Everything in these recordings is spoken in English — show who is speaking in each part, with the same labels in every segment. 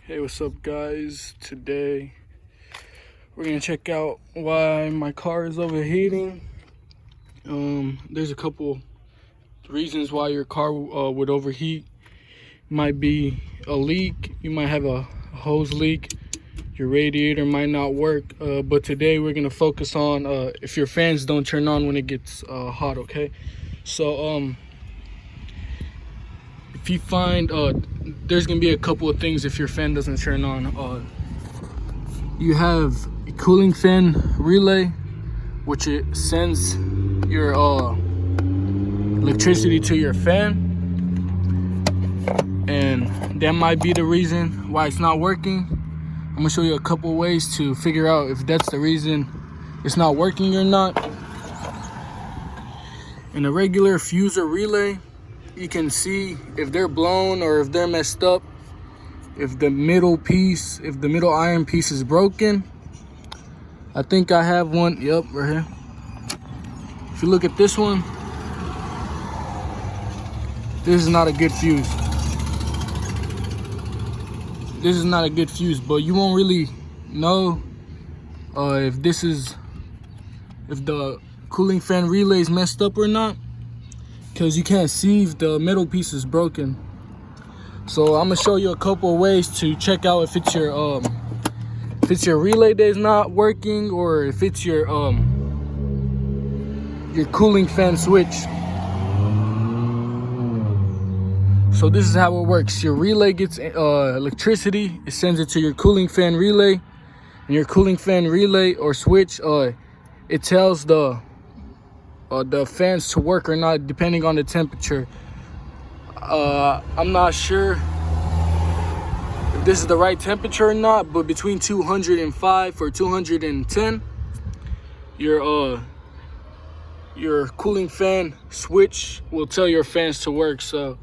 Speaker 1: Hey, what's up guys? Today we're gonna check out why my car is overheating. There's a couple reasons why your car would overheat. Might be a leak, you might have a hose leak, your radiator might not work, but today we're gonna focus on if your fans don't turn on when it gets hot. Okay, so if you find there's gonna be a couple of things if your fan doesn't turn on. You have a cooling fan relay, which it sends your electricity to your fan, and that might be the reason why it's not working. I'm gonna show you a couple ways to figure out if that's the reason it's not working or not. In a regular fuse or relay, you can see if they're blown or if they're messed up, if the middle iron piece is broken. I think I have one, yep, right here. If you look at this one, this is not a good fuse. This is not a good fuse, but you won't really know if the cooling fan relay is messed up or not, because you can't see if the middle piece is broken. So I'm gonna show you a couple of ways to check out if it's your relay that is not working, or if it's your cooling fan switch. So this is how it works. Your relay gets electricity, it sends it to your cooling fan relay, and your cooling fan relay or switch, it tells the fans to work or not depending on the temperature. I'm not sure if this is the right temperature or not, but between 205 or 210, your cooling fan switch will tell your fans to work. So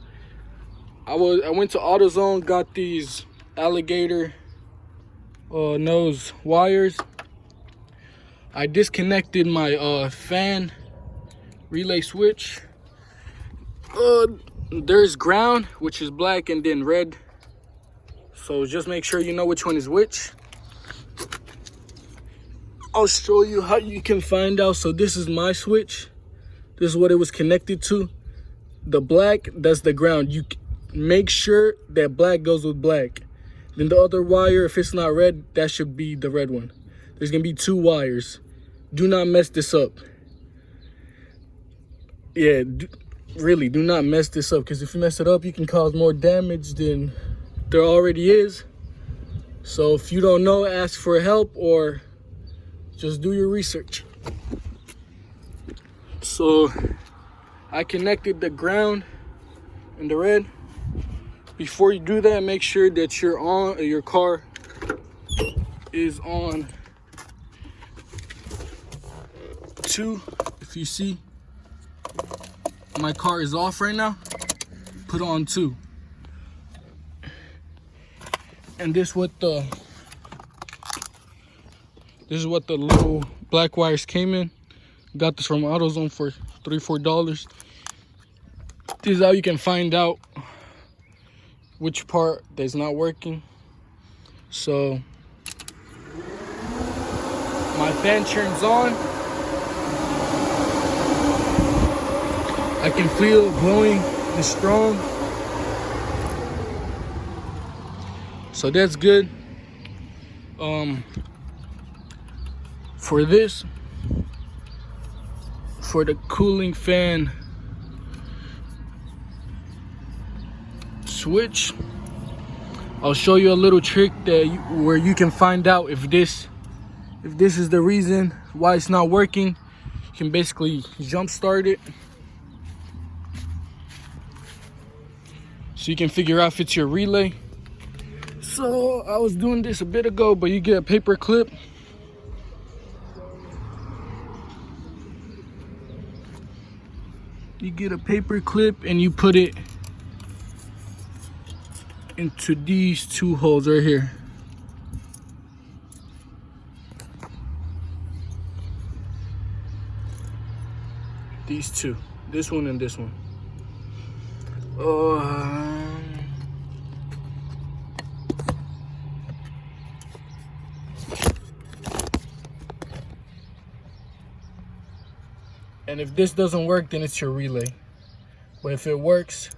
Speaker 1: I went to AutoZone, got these alligator nose wires. I disconnected my fan relay switch. There's ground, which is black, and then red. So just make sure you know which one is which. I'll show you how you can find out. So this is my switch. This is what it was connected to. The black, that's the ground. You make sure that black goes with black. Then the other wire, if it's not red, that should be the red one. There's gonna be two wires. Do not mess this up. Yeah, really, do not mess this up, because if you mess it up, you can cause more damage than there already is. So if you don't know, ask for help or just do your research. So I connected the ground and the red. Before you do that, make sure that your car is on 2. If you see, my car is off right now. Put on 2. And this is what the little black wires came in. Got this from AutoZone for $3-4. This is how you can find out which part that's not working. So my fan turns on. I can feel it blowing and strong. So that's good. For the cooling fan switch, I'll show you a little trick where you can find out if this is the reason why it's not working. You can basically jump start it, so you can figure out if it's your relay. So I was doing this a bit ago, but you get a paper clip. You get a paper clip and you put it into these 2 holes right here. These 2, this one and this one. And if this doesn't work, then it's your relay. But if it works,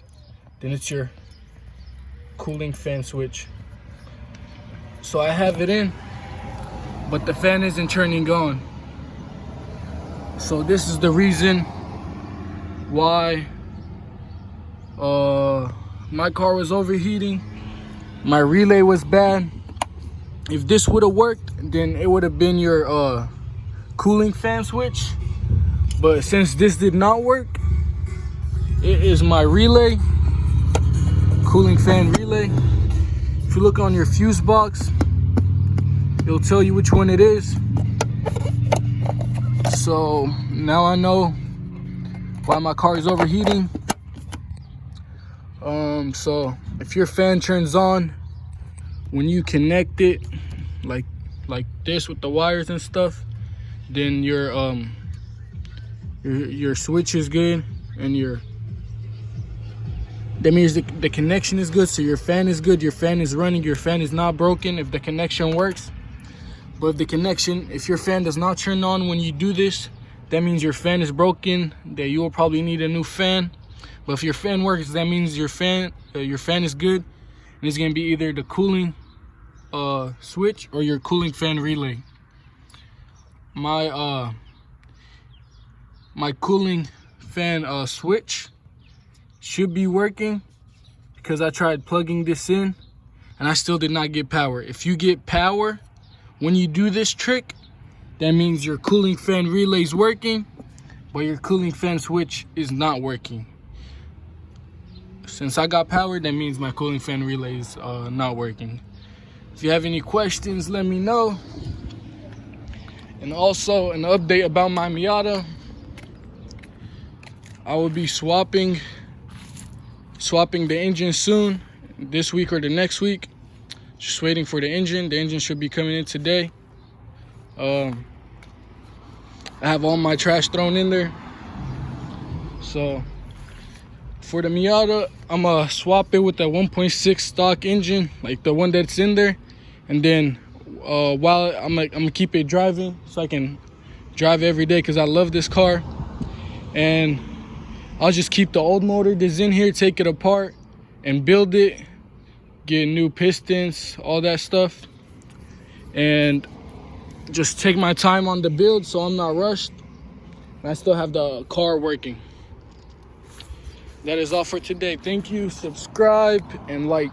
Speaker 1: then it's your cooling fan switch. So I have it in, but the fan isn't turning on. So this is the reason why my car was overheating. My relay was bad. If this would have worked, then it would have been your cooling fan switch. But since this did not work, it is my relay, cooling fan relay. If you look on your fuse box, it'll tell you which one it is. So now I know why my car is overheating. So if your fan turns on when you connect it like this with the wires and stuff, then your switch is good, and that means the connection is good, so your fan is good, your fan is running, your fan is not broken if the connection works. But if your fan does not turn on when you do this, that means your fan is broken, that you will probably need a new fan. But if your fan works, that means your fan is good, and it's gonna be either the cooling switch or your cooling fan relay. My cooling fan switch should be working, because I tried plugging this in and I still did not get power. If you get power when you do this trick, that means your cooling fan relay is working, but your cooling fan switch is not working. Since I got power, that means my cooling fan relay is not working. If you have any questions, let me know. And also an update about my Miata. I will be swapping the engine soon, this week or the next week. Just waiting for the engine. The engine should be coming in today. I have all my trash thrown in there. So for the Miata, I'm gonna swap it with the 1.6 stock engine, like the one that's in there. And then while I'm gonna keep it driving, so I can drive every day, because I love this car. And I'll just keep the old motor that's in here, take it apart and build it, get new pistons, all that stuff, and just take my time on the build so I'm not rushed and I still have the car working. That is all for today. Thank you. Subscribe and like.